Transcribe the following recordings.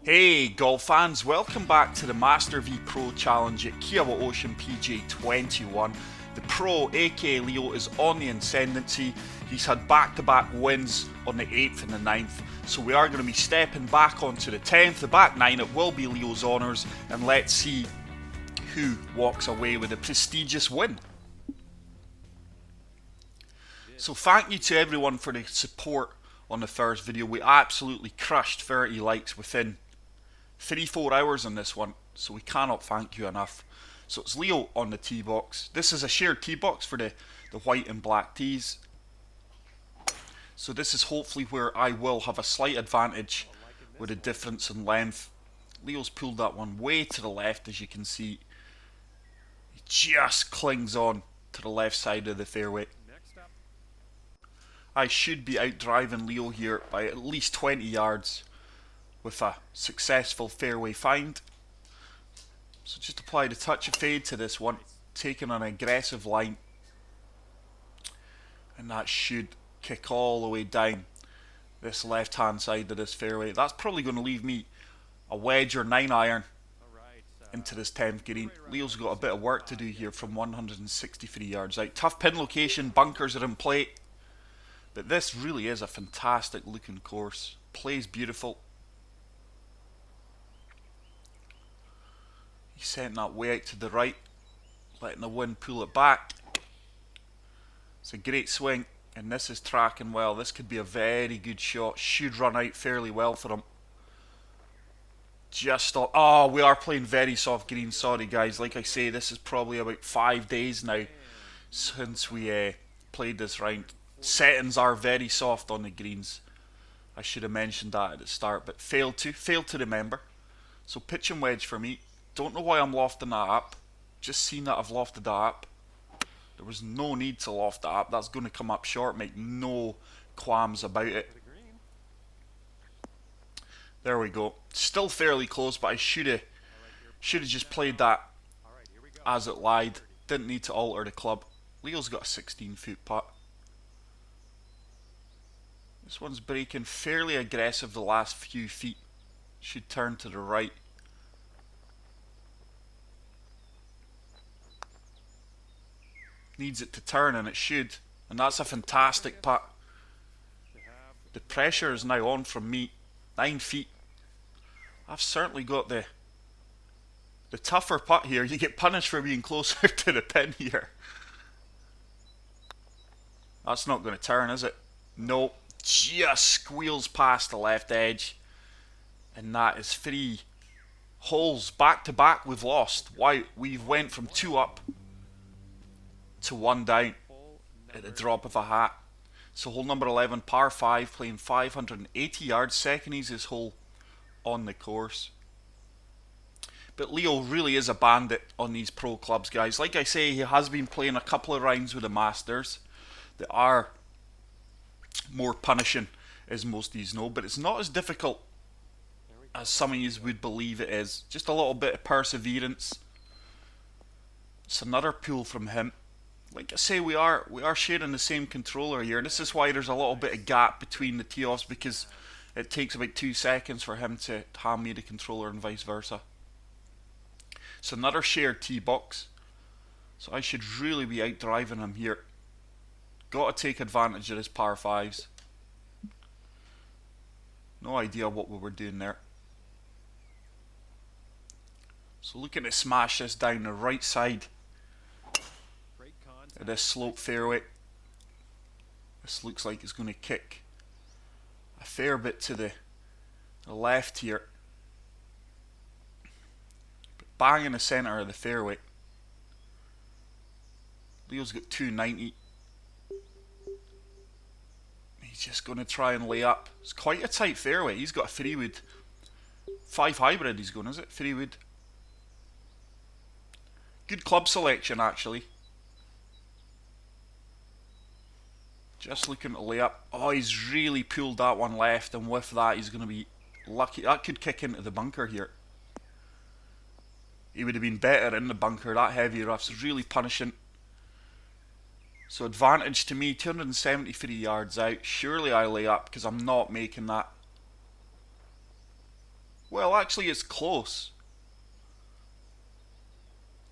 Hey golf fans, welcome back to the Master V Pro Challenge at Kiawah Ocean PGA21. The Pro, aka Leo, is on the ascendancy. He's had back-to-back wins on the 8th and the 9th, so we are going to be stepping back onto the 10th. The back 9, it will be Leo's honours, and let's see who walks away with a prestigious win. So thank you to everyone for the support on the first video. We absolutely crushed 30 likes within 3-4 hours on this one, so we cannot thank you enough. So it's Leo on the tee box. This is a shared tee box for the white and black tees. So this is hopefully where I will have a slight advantage with a difference in length. Leo's pulled that one way to the left, as you can see. He just clings on to the left side of the fairway. I should be out driving Leo here by at least 20 yards with a successful fairway find. So just apply the touch of fade to this one, taking an aggressive line, and that should kick all the way down this left hand side of this fairway. That's probably going to leave me a wedge or 9-iron into this 10th green. Leo's got a bit of work to do here from 163 yards out. Tough pin location, bunkers are in play, but this really is a fantastic looking course. Plays beautiful. He's sent that way out to the right, letting the wind pull it back. It's a great swing, and this is tracking well. This could be a very good shot. Should run out fairly well for him. Just stop. Oh, we are playing very soft green. Sorry guys, like I say, this is probably about 5 days now since we played this round. Settings are very soft on the greens. I should have mentioned that at the start, but failed to remember. So pitch and wedge for me. Don't know why I'm lofting that up. Just seen that I've lofted that up. There was no need to loft that up. That's going to come up short. Make no qualms about it. There we go. Still fairly close, but I should have just played that as it lied. Didn't need to alter the club. Leo's got a 16-foot putt. This one's breaking fairly aggressive the last few feet. Should turn to the right. Needs it to turn, and it should. And that's a fantastic putt. The pressure is now on from me. 9 feet. I've certainly got the tougher putt here. You get punished for being closer to the pin here. That's not going to turn, is it? No. Just squeals past the left edge. And that is 3 holes back to back we've lost. Why? We've went from 2 up to 1 down at the drop of a hat. So hole number 11, par 5, playing 580 yards, second easiest hole on the course. But Leo really is a bandit on these pro clubs, guys. Like I say, he has been playing a couple of rounds with the Masters that are more punishing, as most of these know, but it's not as difficult as some of you would believe it is. Just a little bit of perseverance. It's another pull from him. Like I say, we are sharing the same controller here. This is why there's a little bit of gap between the tee-offs, because it takes about 2 seconds for him to hand me the controller and vice versa. It's another shared tee box, so I should really be out driving him here. Got to take advantage of his par 5s. No idea what we were doing there. So looking to smash this down the right side of this slope fairway. This looks like it's going to kick a fair bit to the left here. But bang in the centre of the fairway. Leo's got 290. He's just going to try and lay up. It's quite a tight fairway. He's got a 3-wood. 5 hybrid he's going, is it? 3-wood. Good club selection, actually. Just looking to lay up. Oh, he's really pulled that one left, and with that he's going to be lucky. That could kick into the bunker here. He would have been better in the bunker. That heavy rough's really punishing. So advantage to me, 273 yards out. Surely I lay up, because I'm not making that Well, actually, it's close.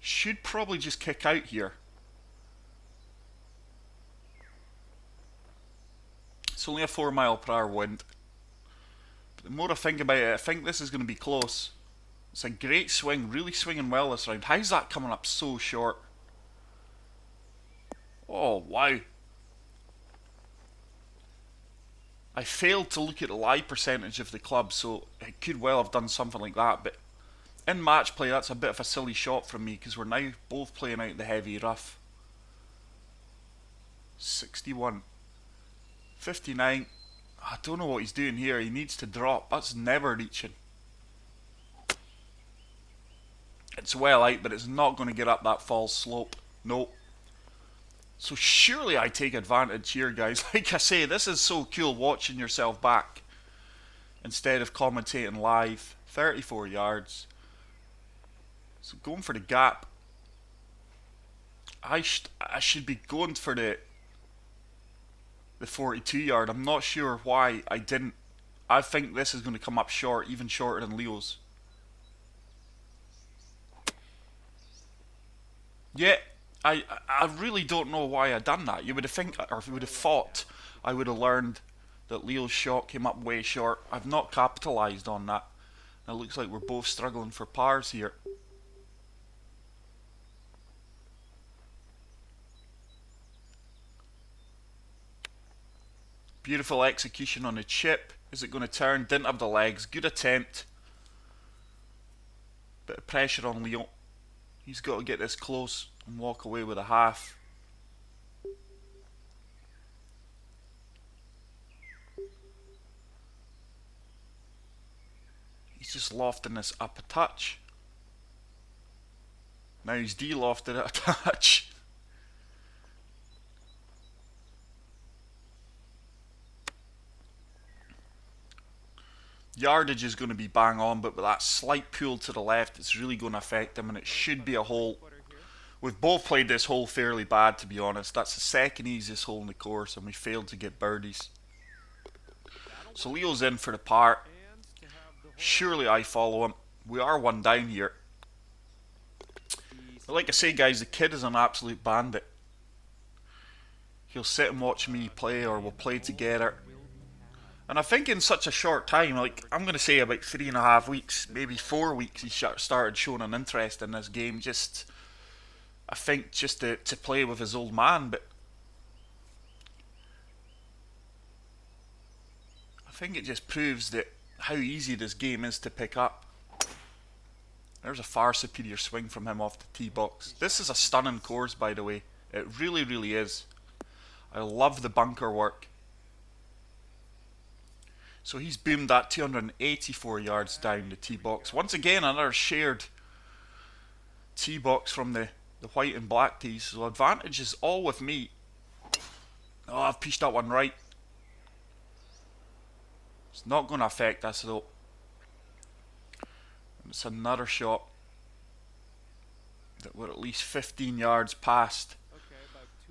Should probably just kick out here. It's only a 4 mile per hour wind. But the more I think about it, I think this is going to be close. It's a great swing, really swinging well this round. How's that coming up so short? Oh, wow. I failed to look at the lie percentage of the club, so it could well have done something like that. But in match play, that's a bit of a silly shot from me because we're now both playing out the heavy rough. 61. 59. I don't know what he's doing here. He needs to drop. That's never reaching. It's well out, but it's not going to get up that false slope. Nope. So surely I take advantage here, guys. Like I say, this is so cool watching yourself back instead of commentating live. 34 yards. So going for the gap. I should be going for the 42 yard. I'm not sure why I didn't. I think this is going to come up short, even shorter than Leo's. Yeah, I really don't know why I done that. You would have think, or if you would have thought, I would have learned that Leo's shot came up way short. I've not capitalised on that. And it looks like we're both struggling for pars here. Beautiful execution on the chip. Is it going to turn? Didn't have the legs. Good attempt. Bit of pressure on Leo. He's got to get this close and walk away with a half. He's just lofting this up a touch. Now he's de-lofted it a touch. Yardage is going to be bang on, but with that slight pull to the left, it's really going to affect him, and it should be a hole. We've both played this hole fairly bad, to be honest. That's the second easiest hole in the course, and we failed to get birdies. So Leo's in for the par. Surely I follow him. We are one down here. But like I say, guys, the kid is an absolute bandit. He'll sit and watch me play, or we'll play together. And I think in such a short time, like I'm going to say about 3.5 weeks, maybe 4 weeks, he started showing an interest in this game. Just, I think, just to play with his old man. But I think it just proves that how easy this game is to pick up. There's a far superior swing from him off the tee box. This is a stunning course, by the way. It really, really is. I love the bunker work. So he's boomed that 284 yards down the tee box. Once again, another shared tee box from the white and black tees. So advantage is all with me. Oh, I've pitched that one right. It's not going to affect us though. And it's another shot that we're at least 15 yards past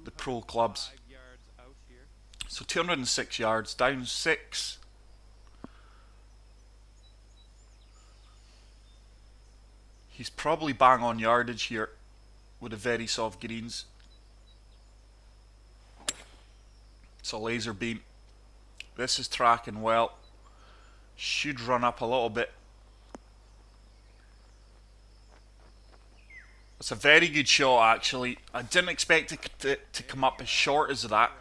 the pro clubs. So 206 yards, down 6. He's probably bang on yardage here with the very soft greens. It's a laser beam. This is tracking well. Should run up a little bit. It's a very good shot, actually. I didn't expect it to come up as short as that.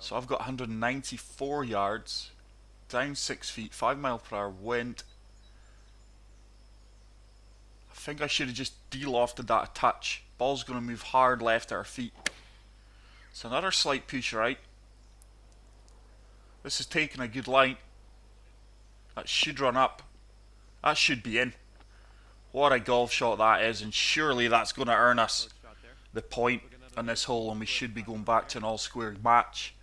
So I've got 194 yards. Down 6 feet, 5 mile per hour wind. I think I should have just de-lofted that a touch. Ball's going to move hard left at our feet. It's another slight push right. This is taking a good line. That should run up. That should be in. What a golf shot that is, and surely that's going to earn us the point on this hole, and we should be going back to an all-square match.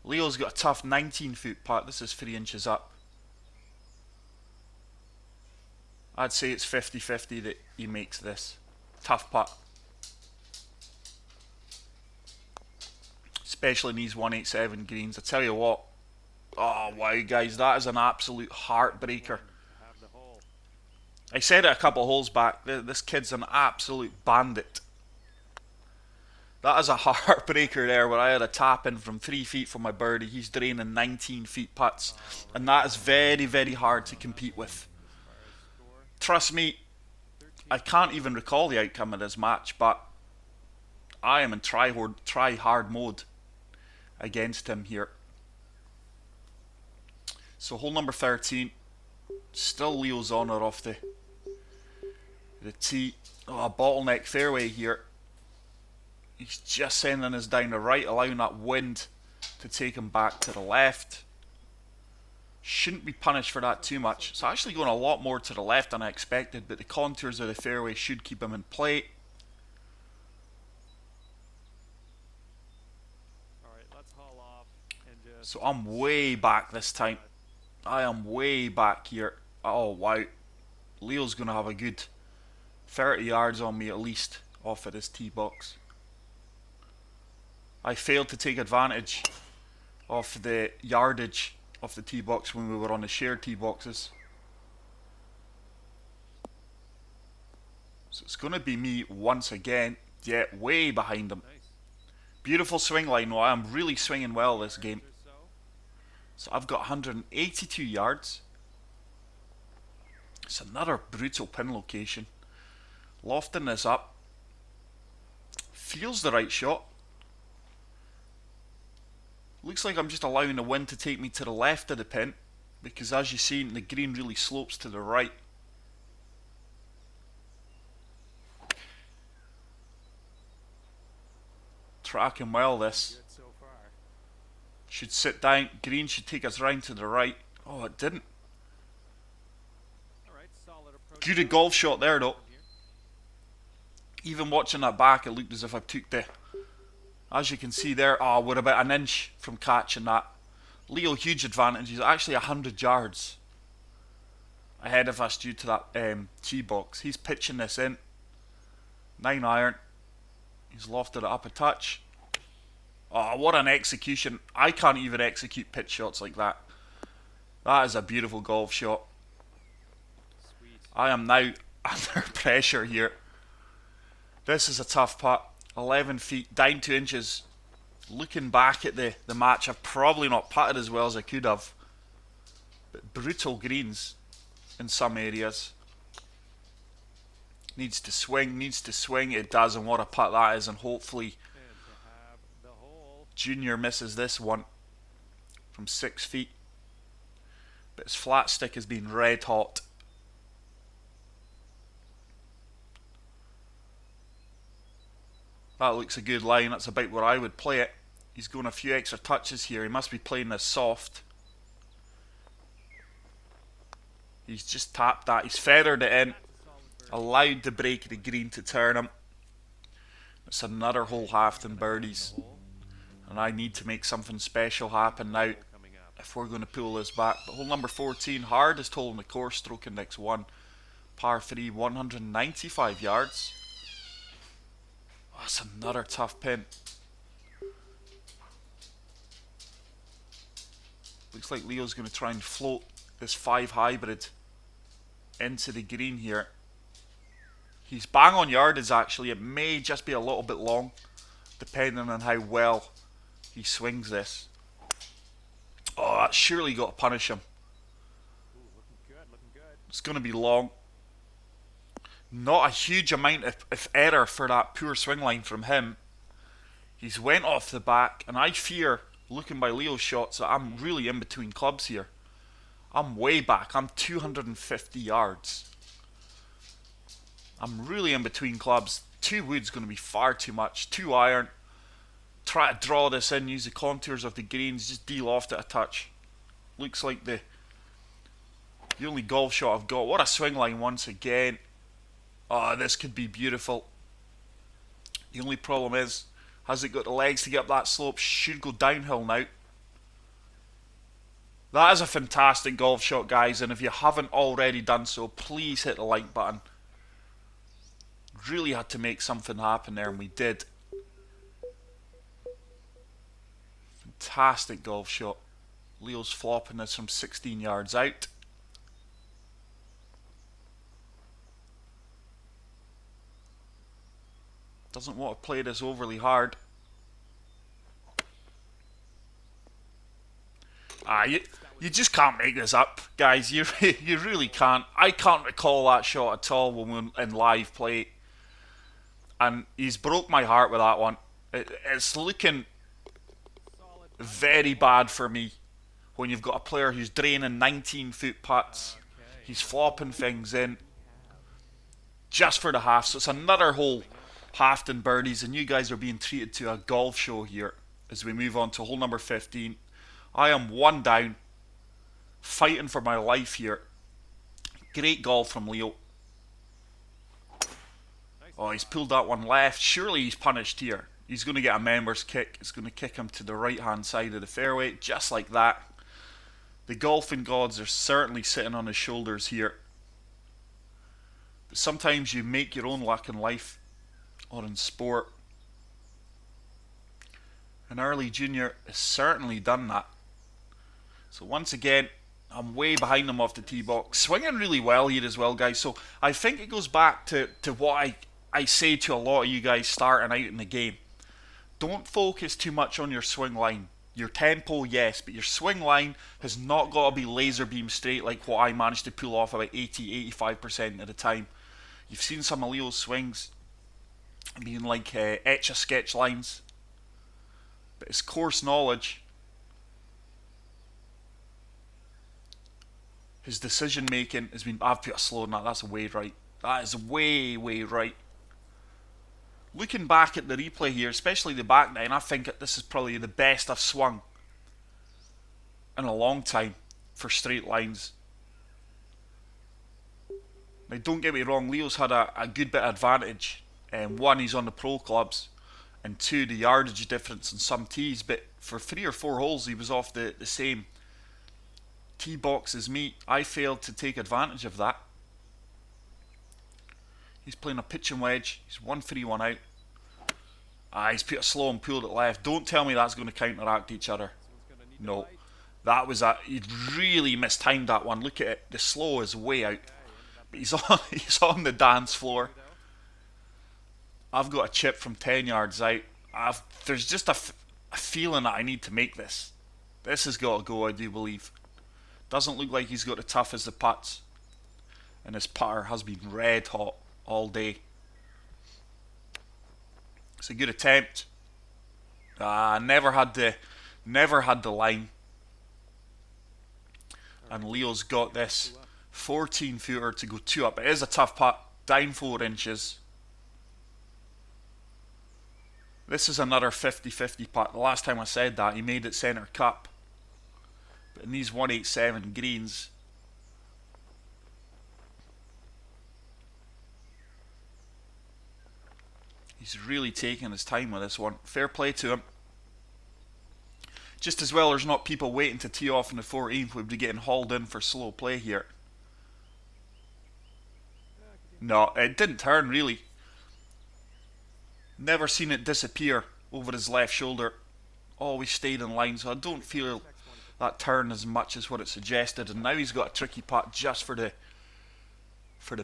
Leo's got a tough 19-foot putt. This is 3 inches up. I'd say it's 50-50 that he makes this. Tough putt. Especially in these 187 greens. I tell you what, Oh, wow, guys, that is an absolute heartbreaker. I said it a couple of holes back. This kid's an absolute bandit. That is a heartbreaker there where I had a tap in from 3 feet from my birdie. He's draining 19 feet putts. And that is very, very hard to compete with. Trust me, I can't even recall the outcome of this match, but I am in try hard mode against him here. So hole number 13. Still Leo's honour off the tee. Oh, a bottleneck fairway here. He's just sending us down the right, allowing that wind to take him back to the left. Shouldn't be punished for that too much. It's actually going a lot more to the left than I expected, but the contours of the fairway should keep him in play. So I'm way back this time. I am way back here. Oh, wow. Leo's going to have a good 30 yards on me at least off of this tee box. I failed to take advantage of the yardage of the tee box when we were on the shared tee boxes. So it's going to be me once again, yet way behind him. Beautiful swing line though. I am really swinging well this game. So I've got 182 yards. It's another brutal pin location. Lofting this up. Feels the right shot. Looks like I'm just allowing the wind to take me to the left of the pin, because as you see, the green really slopes to the right. Tracking well this. Should sit down. Green should take us round to the right. Oh, it didn't. Good golf shot there though. Even watching that back, it looked as if I took the... As you can see there, oh, we're about an inch from catching that. Leo, huge advantage. He's actually 100 yards ahead of us due to that tee box. He's pitching this in. 9 iron. He's lofted it up a touch. Oh, what an execution. I can't even execute pitch shots like that. That is a beautiful golf shot. I am now under pressure here. This is a tough putt. 11 feet, down 2 inches. Looking back at the match, I've probably not putted as well as I could have. But brutal greens in some areas. Needs to swing, it does, and what a putt that is, and hopefully Junior misses this one from 6 feet. But his flat stick has been red hot. That looks a good line. That's about where I would play it. He's going a few extra touches here. He must be playing this soft. He's just tapped that. He's feathered it in. Allowed the break of the green to turn him. It's another hole halved in birdies. And I need to make something special happen now if we're going to pull this back. But hole number 14, hardest hole in the course, stroke index 1. Par 3, 195 yards. Oh, that's another tough pin. Looks like Leo's going to try and float this 5 hybrid into the green here. He's bang on yardage actually. It may just be a little bit long, depending on how well he swings this. Oh, that's surely got to punish him. It's going to be long. Not a huge amount of error for that poor swing line from him. He's went off the back, and I fear, looking by Leo's shots, that I'm really in between clubs here. I'm way back. I'm 250 yards. I'm really in between clubs. 2 wood's going to be far too much. 2 iron. Try to draw this in, use the contours of the greens, just de-loft it a touch. Looks like the only golf shot I've got. What a swing line once again. Oh, this could be beautiful. The only problem is, has it got the legs to get up that slope? Should go downhill now. That is a fantastic golf shot, guys, and if you haven't already done so, please hit the like button. Really had to make something happen there, and we did. Fantastic golf shot. Leo's flopping this from 16 yards out. Doesn't want to play this overly hard. You just can't make this up, guys. You really can't. I can't recall that shot at all when we were in live play. And he's broke my heart with that one. It's looking very bad for me when you've got a player who's draining 19-foot putts. He's flopping things in just for the half. So it's another hole halved in birdies, and you guys are being treated to a golf show here as we move on to hole number 15. I am one down, fighting for my life here. Great golf from Leo. Oh, he's pulled that one left. Surely he's punished here. He's going to get a member's kick. It's going to kick him to the right-hand side of the fairway, just like that. The golfing gods are certainly sitting on his shoulders here. But sometimes you make your own luck in life or in sport. And Early Jr. has certainly done that. So once again, I'm way behind him off the tee box. Swinging really well here as well, guys. So I think it goes back to what I say to a lot of you guys starting out in the game. Don't focus too much on your swing line. Your tempo, yes, but your swing line has not got to be laser beam straight like what I managed to pull off about 80-85% of the time. You've seen some of Leo's swings being like etch-a-sketch lines. But his course knowledge, his decision making has been... I've put a slow on that. That's way right. That is way right. Looking back at the replay here, especially the back nine, I think that this is probably the best I've swung in a long time for straight lines. Now, don't get me wrong, Leo's had a good bit of advantage. One, he's on the pro clubs, and two, the yardage difference in some tees. But for 3 or 4 holes, he was off the same tee box as me. I failed to take advantage of that. He's playing a pitching wedge. He's 1-3-1 out. He's put a slow and pulled it left. Don't tell me that's going to counteract each other. No. That was he really mistimed that one. Look at it. The slow is way out. But he's on the dance floor. I've got a chip from 10 yards out. There's just a feeling that I need to make this. This has got to go, I do believe. Doesn't look like he's got the toughest of putts. And his putter has been red hot all day. It's a good attempt. Never had the line. And Leo's got this 14-footer to go 2 up. It is a tough putt. Down 4 inches. This is another 50-50 putt. The last time I said that, he made it centre cup. But in these 187 greens, he's really taking his time with this one. Fair play to him. Just as well there's not people waiting to tee off in the 14th. We'd be getting hauled in for slow play here. No, it didn't turn really. Never seen it disappear over his left shoulder. Always stayed in line, so I don't feel that turn as much as what it suggested. And now he's got a tricky putt just for the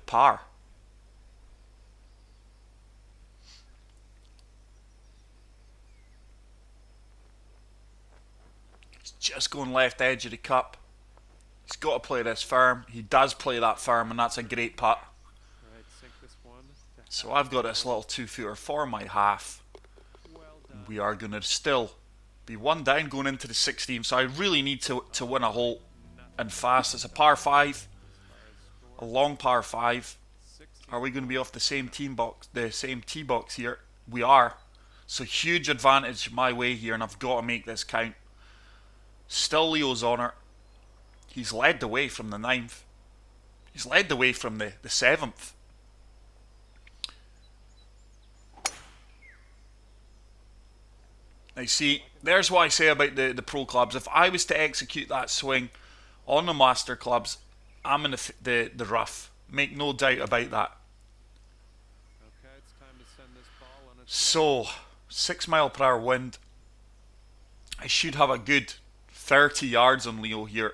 par. He's just going left edge of the cup. He's got to play this firm. He does play that firm, and that's a great putt. So I've got this little 2-footer for my half. And we are going to still be 1 down going into the 16th. So I really need to win a hole and fast. It's a par 5. A long par 5. Are we going to be off the same tee box here? We are. So huge advantage my way here, and I've got to make this count. Still Leo's honour. He's led the way from the 9th. He's led the way from the 7th. Now see, there's what I say about the pro clubs. If I was to execute that swing on the master clubs, I'm in the rough. Make no doubt about that. So, 6 mile per hour wind. I should have a good 30 yards on Leo here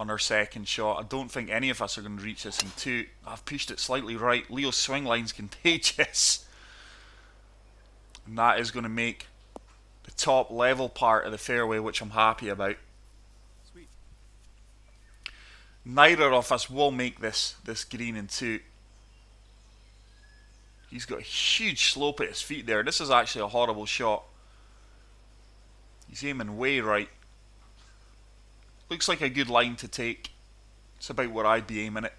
on our second shot. I don't think any of us are going to reach this in 2. I've pushed it slightly right. Leo's swing line's contagious. And that is going to make the top level part of the fairway, which I'm happy about. Sweet. Neither of us will make this green in 2. He's got a huge slope at his feet there. This is actually a horrible shot. He's aiming way right. Looks like a good line to take. It's about where I'd be aiming it.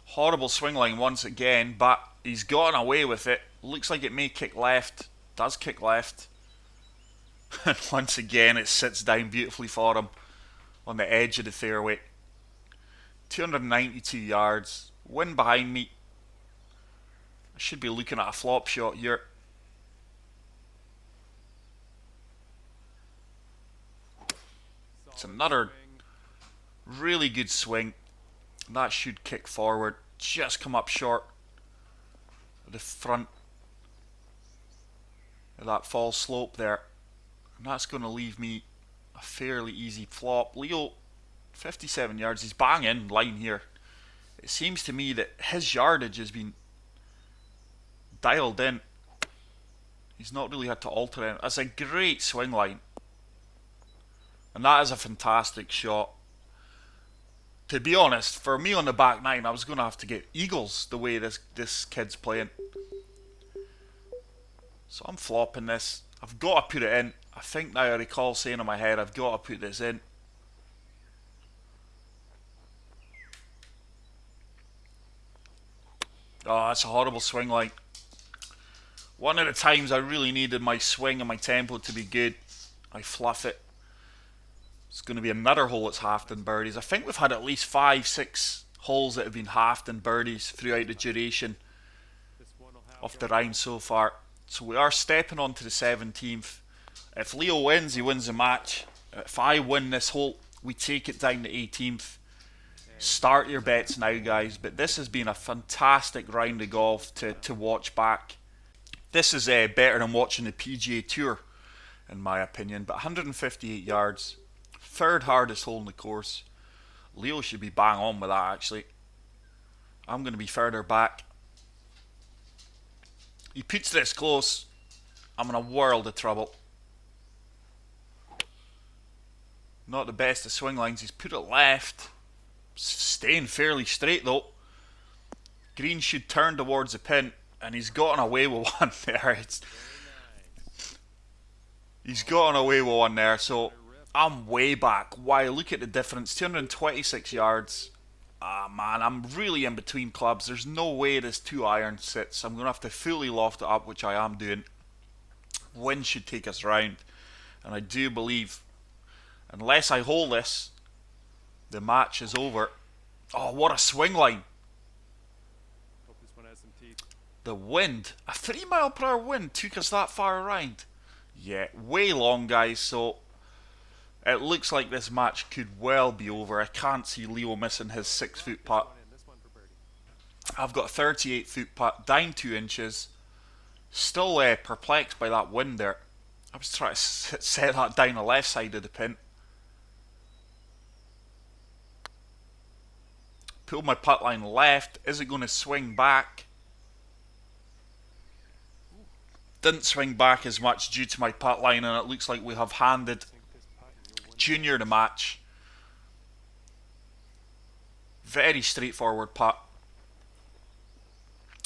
Horrible swing line once again, but he's gotten away with it. Looks like it may kick left. Does kick left. And once again it sits down beautifully for him on the edge of the fairway. 292 yards. Wind behind me. I should be looking at a flop shot here. It's another really good swing. That should kick forward. Just come up short of the front of that false slope there. And that's going to leave me a fairly easy flop. Leo, 57 yards. He's bang in line here. It seems to me that his yardage has been dialed in. He's not really had to alter it. That's a great swing line. And that is a fantastic shot. To be honest, for me on the back 9, I was going to have to get eagles the way this kid's playing. So I'm flopping this. I've got to put it in. I think now I recall saying in my head, I've got to put this in. Oh, that's a horrible swing line. One of the times I really needed my swing and my tempo to be good, I fluff it. It's going to be another hole that's halved in birdies. I think we've had at least 5-6 holes that have been halved in birdies throughout the duration of the round so far. So we are stepping on to the 17th. If Leo wins, he wins the match. If I win this hole, we take it down to 18th. Start your bets now, guys. But this has been a fantastic round of golf to watch back. This is better than watching the PGA Tour, in my opinion. But 158 yards. Third hardest hole in the course. Leo should be bang on with that, actually. I'm going to be further back. He puts this close. I'm in a world of trouble. Not the best of swing lines. He's put it left. Staying fairly straight though. Green should turn towards the pin. And he's gotten away with one there. He's gotten away with one there. So I'm way back. Wow, look at the difference. 226 yards. Ah, man, I'm really in between clubs. There's no way this 2-iron sits. I'm going to have to fully loft it up, which I am doing. Wind should take us round. And I do believe, unless I hold this, the match is over. Oh, what a swing line. Hope this one has some teeth. The wind, a 3-mile-per-hour wind took us that far around. Yeah, way long, guys, so it looks like this match could well be over. I can't see Leo missing his 6-foot putt. I've got a 38-foot putt, down 2 inches. Still perplexed by that wind there. I was trying to set that down the left side of the pin. Pulled my putt line left. Is it going to swing back? Didn't swing back as much due to my putt line, and it looks like we have handed Junior the match. Very straightforward putt,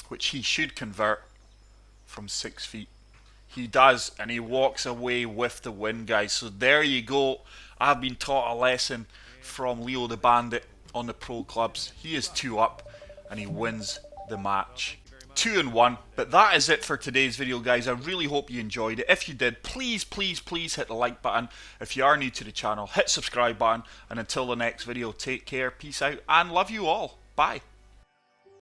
which he should convert from 6 feet. He does, and he walks away with the win, guys. So there you go. I've been taught a lesson from Leo the Bandit on the pro clubs. He is 2 up, and he wins the match. 2-1. But that is it for today's video, guys. I really hope you enjoyed it. If you did, please, please, please hit the like button. If you are new to the channel, hit subscribe button. And until the next video, take care, peace out, and love you all. Bye.